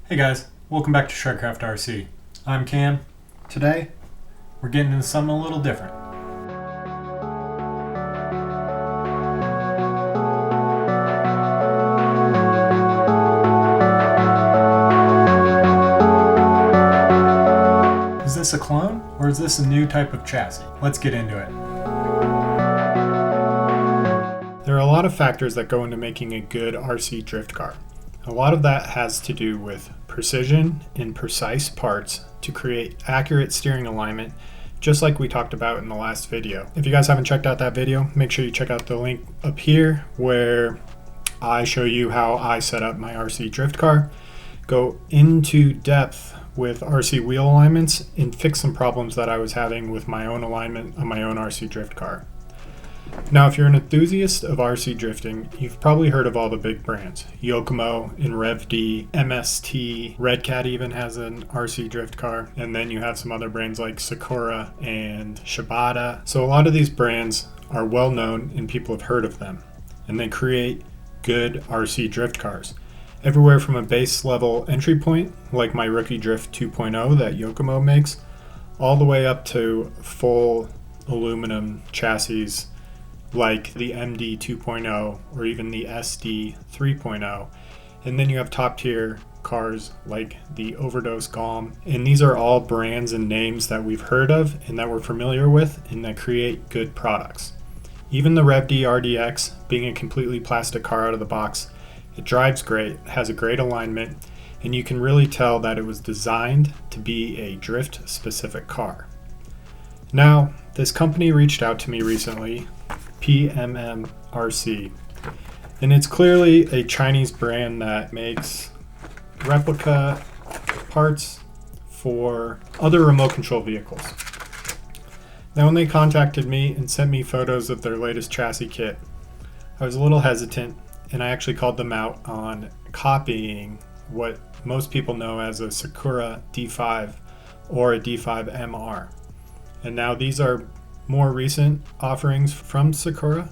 Hey guys, welcome back to RC. I'm Cam. Today, we're getting into something a little different. Is this a clone, or is this a new type of chassis? Let's get into it. There are a lot of factors that go into making a good RC drift car. A lot of that has to do with precision and precise parts to create accurate steering alignment, just like we talked about in the last video. If you guys haven't checked out that video, make sure you check out the link up here where I show you how I set up my RC drift car, go into depth with RC wheel alignments, and fix some problems that I was having with my own alignment on my own RC drift car. Now, if you're an enthusiast of RC drifting, you've probably heard of all the big brands. Yokomo and Rev D, MST, Red Cat even has an RC drift car, and then you have some other brands like Sakura and Shibata. So a lot of these brands are well known and people have heard of them, and they create good RC drift cars. Everywhere from a base level entry point, like my Rookie Drift 2.0 that Yokomo makes, all the way up to full aluminum chassis like the MD 2.0 or even the SD 3.0. And then you have top tier cars like the Overdose Galm. And these are all brands and names that we've heard of and that we're familiar with and that create good products. Even the Rev D RDX, being a completely plastic car out of the box, it drives great, has a great alignment, and you can really tell that it was designed to be a drift specific car. Now, this company reached out to me recently, PMM-RC, and it's clearly a Chinese brand that makes replica parts for other remote control vehicles. Now, when they contacted me and sent me photos of their latest chassis kit, I was a little hesitant, and I actually called them out on copying what most people know as a Sakura D5 or a D5MR. And now these are more recent offerings from Sakura,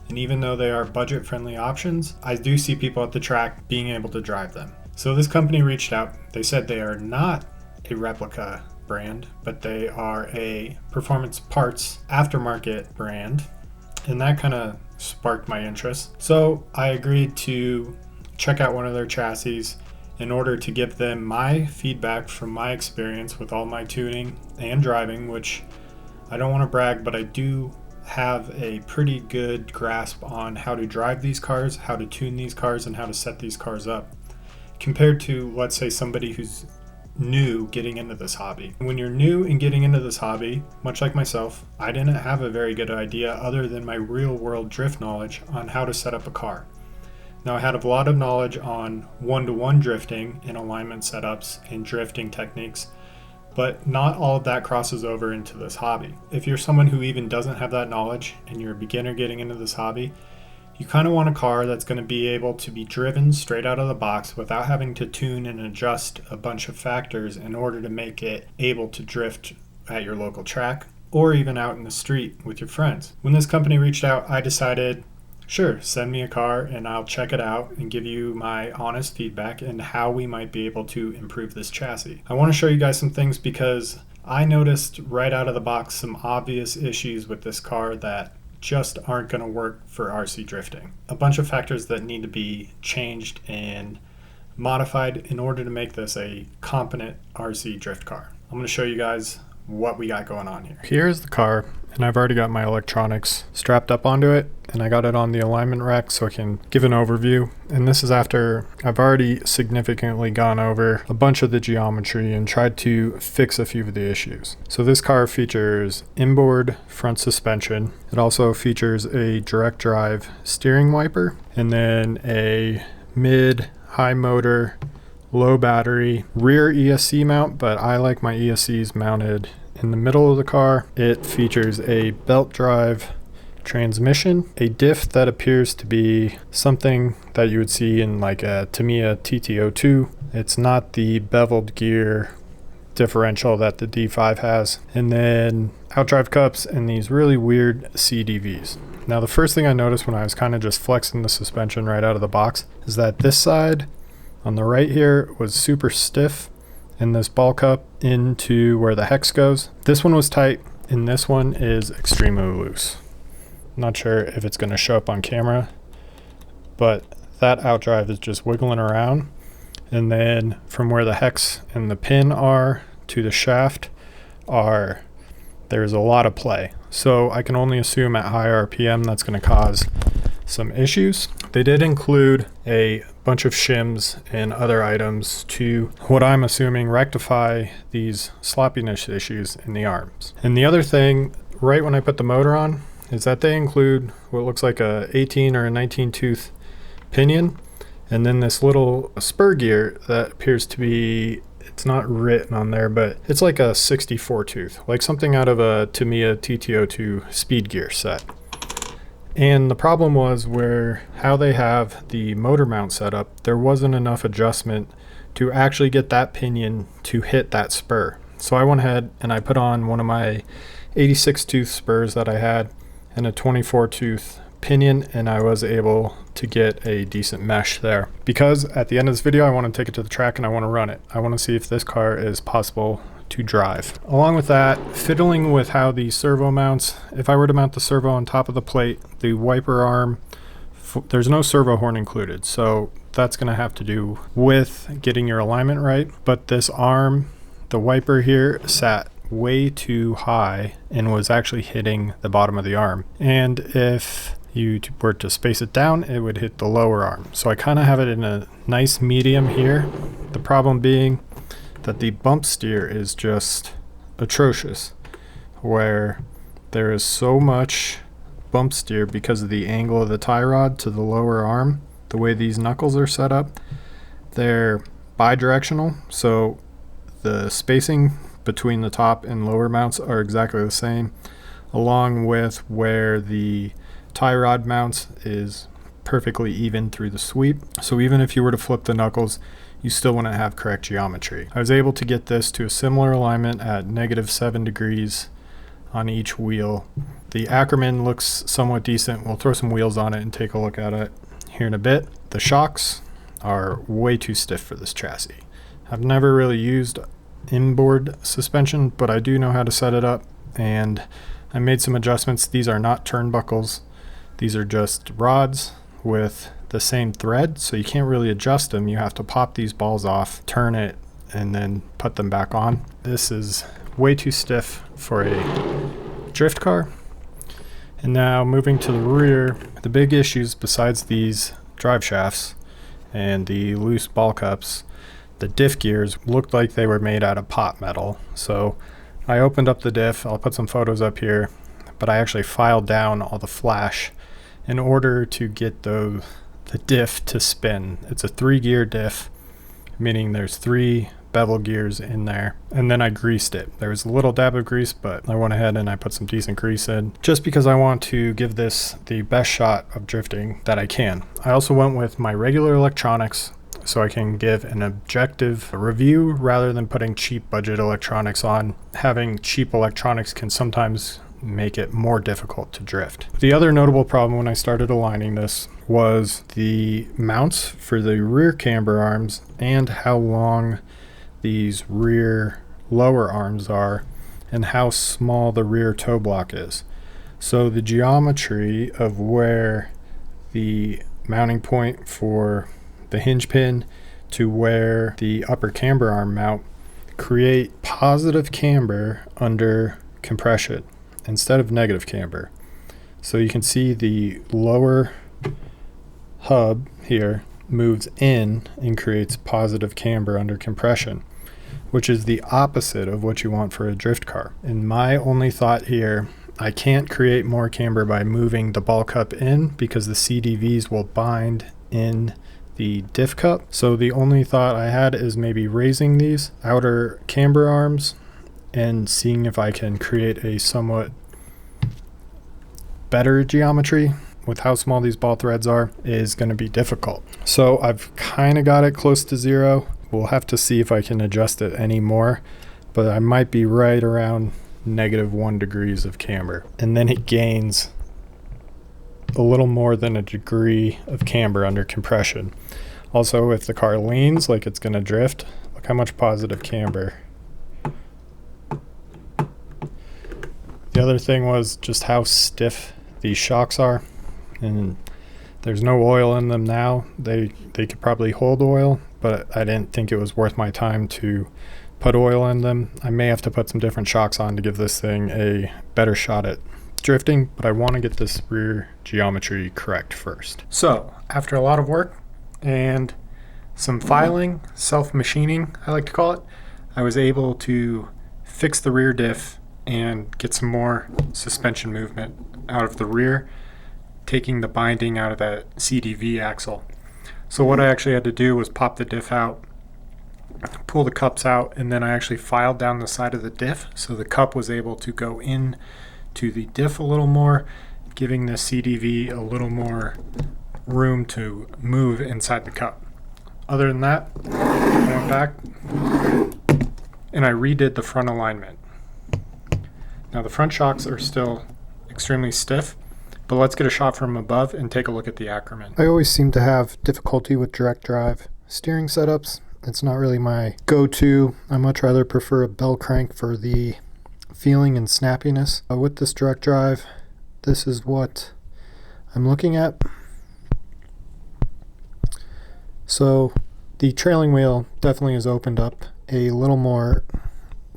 and even though they are budget-friendly options, I do see people at the track being able to drive them. So this company reached out. They said they are not a replica brand, but they are a performance parts aftermarket brand, and that kind of sparked my interest. So I agreed to check out one of their chassis in order to give them my feedback from my experience with all my tuning and driving, which I don't want to brag, but I do have a pretty good grasp on how to drive these cars, how to tune these cars, and how to set these cars up, compared to, let's say, somebody who's new getting into this hobby. When you're new and getting into this hobby, much like myself, I didn't have a very good idea other than my real world drift knowledge on how to set up a car. Now, I had a lot of knowledge on one-to-one drifting and alignment setups and drifting techniques, but not all of that crosses over into this hobby. If you're someone who even doesn't have that knowledge and you're a beginner getting into this hobby, you kind of want a car that's going to be able to be driven straight out of the box without having to tune and adjust a bunch of factors in order to make it able to drift at your local track or even out in the street with your friends. When this company reached out, I decided, sure, send me a car and I'll check it out and give you my honest feedback and how we might be able to improve this chassis. I want to show you guys some things because I noticed right out of the box some obvious issues with this car that just aren't going to work for RC drifting. A bunch of factors that need to be changed and modified in order to make this a competent RC drift car. I'm going to show you guys what we got going on here. Here's the car, and I've already got my electronics strapped up onto it, and I got it on the alignment rack so I can give an overview. And this is after I've already significantly gone over a bunch of the geometry and tried to fix a few of the issues. So this car features inboard front suspension. It also features a direct drive steering wiper, and then a mid-high motor low battery rear ESC mount, but I like my ESCs mounted in the middle of the car. It features a belt drive transmission, a diff that appears to be something that you would see in like a Tamiya TT02. It's not the beveled gear differential that the D5 has. And then outdrive cups and these really weird CDVs. Now the first thing I noticed when I was kind of just flexing the suspension right out of the box is that this side On the right here was super stiff in this ball cup into where the hex goes. This one was tight and this one is extremely loose. Not sure if it's going to show up on camera, but that outdrive is just wiggling around. And then from where the hex and the pin are to the shaft there's a lot of play. So I can only assume at high RPM that's going to cause some issues. They did include a bunch of shims and other items to what I'm assuming rectify these sloppiness issues in the arms. And the other thing, right when I put the motor on, is that they include what looks like a 18 or a 19 tooth pinion, and then this little spur gear that appears to be, it's not written on there, but it's like a 64 tooth, like something out of a Tamiya TT02 speed gear set. And the problem was how they have the motor mount set up, there wasn't enough adjustment to actually get that pinion to hit that spur. So I went ahead and I put on one of my 86 tooth spurs that I had and a 24 tooth pinion, and I was able to get a decent mesh there. Because at the end of this video I want to take it to the track and I want to run it. I want to see if this car is possible to drive. Along with that, fiddling with how the servo mounts. If I were to mount the servo on top of the plate, the wiper arm, there's no servo horn included, so that's going to have to do with getting your alignment right. But this arm, the wiper here, sat way too high and was actually hitting the bottom of the arm, and if you were to space it down, it would hit the lower arm. So I kind of have it in a nice medium here. The problem being that the bump steer is just atrocious, where there is so much bump steer because of the angle of the tie rod to the lower arm. The way these knuckles are set up, they're bidirectional, so the spacing between the top and lower mounts are exactly the same, along with where the tie rod mounts is perfectly even through the sweep. So even if you were to flip the knuckles, you still wouldn't have correct geometry. I was able to get this to a similar alignment at -7 degrees on each wheel. The Ackerman looks somewhat decent. We'll throw some wheels on it and take a look at it here in a bit. The shocks are way too stiff for this chassis. I've never really used inboard suspension, but I do know how to set it up, and I made some adjustments. These are not turnbuckles. These are just rods with the same thread, so you can't really adjust them. You have to pop these balls off, turn it, and then put them back on. This is way too stiff for a drift car. And now moving to the rear, the big issues besides these drive shafts and the loose ball cups, the diff gears looked like they were made out of pot metal. So I opened up the diff. I'll put some photos up here, but I actually filed down all the flash in order to get the diff to spin. It's a 3-gear diff, meaning there's 3 bevel gears in there, and then I greased it. There was a little dab of grease, but I went ahead and I put some decent grease in just because I want to give this the best shot of drifting that I can. I also went with my regular electronics so I can give an objective review rather than putting cheap budget electronics on. Having cheap electronics can sometimes make it more difficult to drift. The other notable problem when I started aligning this was the mounts for the rear camber arms and how long these rear lower arms are and how small the rear toe block is. So the geometry of where the mounting point for the hinge pin to where the upper camber arm mount create positive camber under compression instead of negative camber. So you can see the lower hub here moves in and creates positive camber under compression, which is the opposite of what you want for a drift car. And my only thought here, I can't create more camber by moving the ball cup in because the CDVs will bind in the diff cup. So the only thought I had is maybe raising these outer camber arms and seeing if I can create a somewhat better geometry. With how small these ball threads are is going to be difficult. So I've kind of got it close to 0. We'll have to see if I can adjust it any more, but I might be right around -1 degrees of camber, and then it gains a little more than a degree of camber under compression. Also, if the car leans like it's going to drift, look how much positive camber. The other thing was just how stiff these shocks are, and there's no oil in them now. They could probably hold oil, but I didn't think it was worth my time to put oil in them. I may have to put some different shocks on to give this thing a better shot at drifting, but I want to get this rear geometry correct first. So after a lot of work and some filing, self-machining I like to call it, I was able to fix the rear diff and get some more suspension movement out of the rear, taking the binding out of that CDV axle. So what I actually had to do was pop the diff out, pull the cups out, and then I actually filed down the side of the diff so the cup was able to go in to the diff a little more, giving the CDV a little more room to move inside the cup. Other than that, I went back and I redid the front alignment. Now the front shocks are still extremely stiff, but let's get a shot from above and take a look at the Ackerman. I always seem to have difficulty with direct drive steering setups. It's not really my go-to. I much rather prefer a bell crank for the feeling and snappiness. With this direct drive, this is what I'm looking at. So the trailing wheel definitely is opened up a little more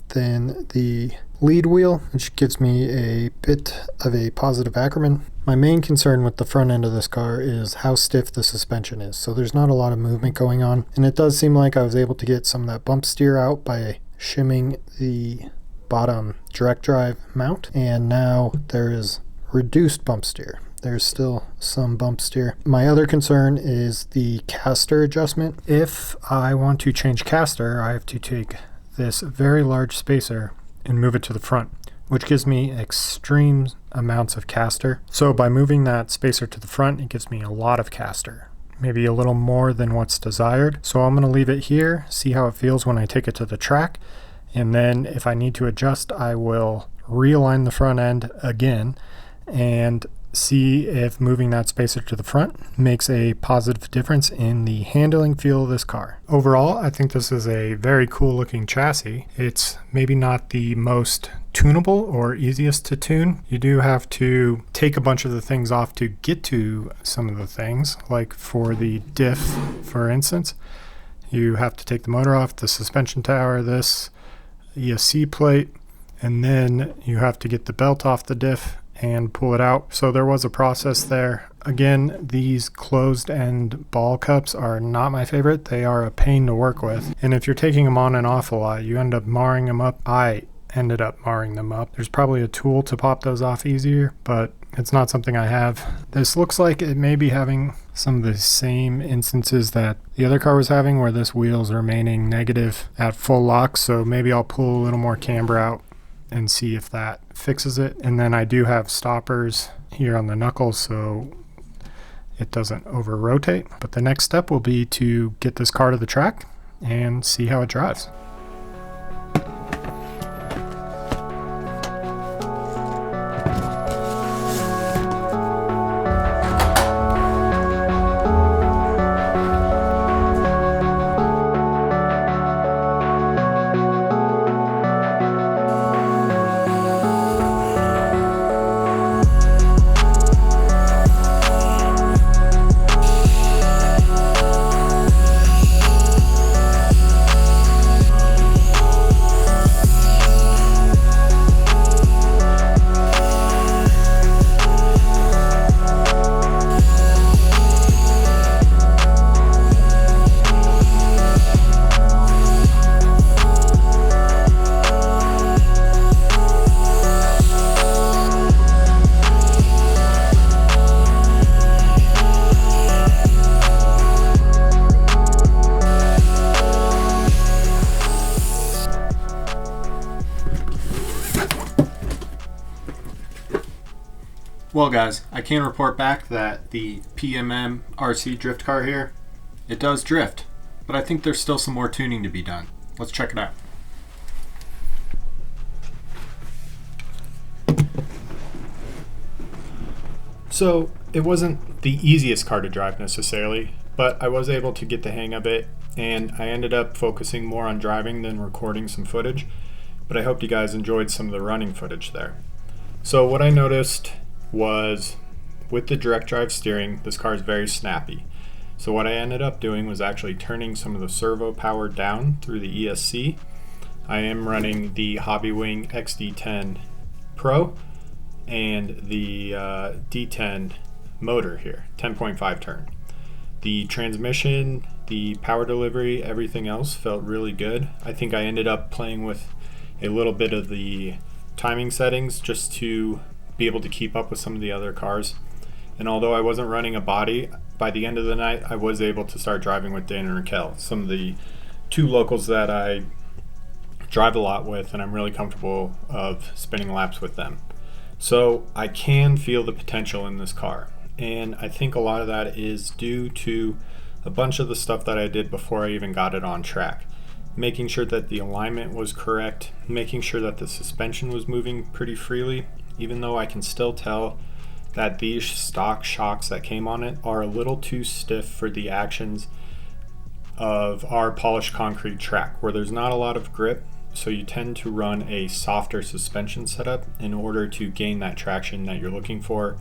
than the lead wheel, which gives me a bit of a positive Ackerman. My main concern with the front end of this car is how stiff the suspension is. So there's not a lot of movement going on, and it does seem like I was able to get some of that bump steer out by shimming the bottom direct drive mount, and now there is reduced bump steer. There's still some bump steer. My other concern is the caster adjustment. If I want to change caster, I have to take this very large spacer and move it to the front, which gives me extreme amounts of caster. So by moving that spacer to the front, it gives me a lot of caster, maybe a little more than what's desired. So I'm going to leave it here, see how it feels when I take it to the track, and then if I need to adjust, I will realign the front end again and see if moving that spacer to the front makes a positive difference in the handling feel of this car. Overall, I think this is a very cool looking chassis. It's maybe not the most tunable or easiest to tune. You do have to take a bunch of the things off to get to some of the things, like for the diff, for instance. You have to take the motor off, the suspension tower, this ESC plate, and then you have to get the belt off the diff and pull it out. So there was a process there. Again, these closed end ball cups are not my favorite. They are a pain to work with. And if you're taking them on and off a lot, you end up marring them up. I ended up marring them up. There's probably a tool to pop those off easier, but it's not something I have. This looks like it may be having some of the same instances that the other car was having, where this wheel's remaining negative at full lock. So maybe I'll pull a little more camber out and see if that fixes it. And then I do have stoppers here on the knuckles so it doesn't over rotate. But the next step will be to get this car to the track and see how it drives. Well guys, I can report back that the PMM-RC drift car here, it does drift, but I think there's still some more tuning to be done. Let's check it out. So it wasn't the easiest car to drive necessarily. but I was able to get the hang of it, and I ended up focusing more on driving than recording some footage, but I hope you guys enjoyed some of the running footage there. So what I noticed was with the direct drive steering, this car is very snappy. So what I ended up doing was actually turning some of the servo power down through the ESC. I am running the Hobbywing XD10 Pro and the D10 motor here, 10.5 turn. The transmission, the power delivery, everything else felt really good. I think I ended up playing with a little bit of the timing settings just to be able to keep up with some of the other cars. And although I wasn't running a body, by the end of the night I was able to start driving with Dan and Raquel, some of the two locals that I drive a lot with and I'm really comfortable of spinning laps with them. So I can feel the potential in this car. And I think a lot of that is due to a bunch of the stuff that I did before I even got it on track. Making sure that the alignment was correct, making sure that the suspension was moving pretty freely, even though I can still tell that these stock shocks that came on it are a little too stiff for the actions of our polished concrete track, where there's not a lot of grip, so you tend to run a softer suspension setup in order to gain that traction that you're looking for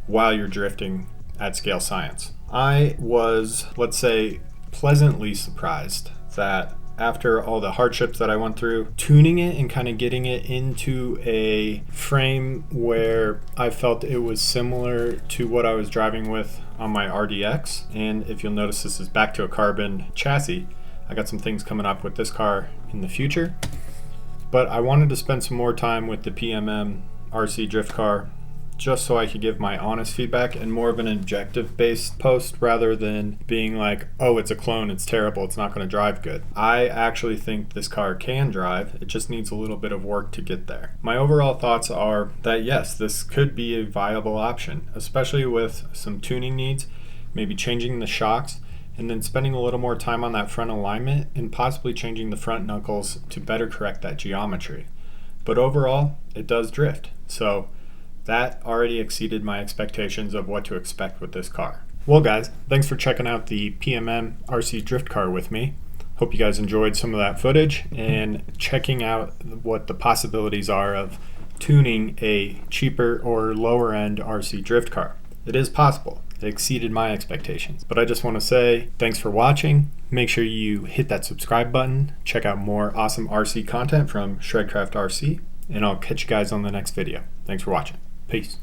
while you're drifting at scale science. I was, let's say, pleasantly surprised that after all the hardships that I went through, tuning it and kind of getting it into a frame where I felt it was similar to what I was driving with on my RDX. And if you'll notice, this is back to a carbon chassis. I got some things coming up with this car in the future, but I wanted to spend some more time with the PMM-RC drift car just so I could give my honest feedback and more of an objective based post rather than being like, oh, it's a clone, it's terrible, it's not going to drive good. I actually think this car can drive, it just needs a little bit of work to get there. My overall thoughts are that yes, this could be a viable option, especially with some tuning needs, maybe changing the shocks, and then spending a little more time on that front alignment and possibly changing the front knuckles to better correct that geometry. But overall, it does drift. So that already exceeded my expectations of what to expect with this car. Well guys, thanks for checking out the PMM-RC drift car with me. Hope you guys enjoyed some of that footage and checking out what the possibilities are of tuning a cheaper or lower end RC drift car. It is possible. It exceeded my expectations. But I just want to say thanks for watching. Make sure you hit that subscribe button. Check out more awesome RC content from Shredcraft RC, and I'll catch you guys on the next video. Thanks for watching. Peace.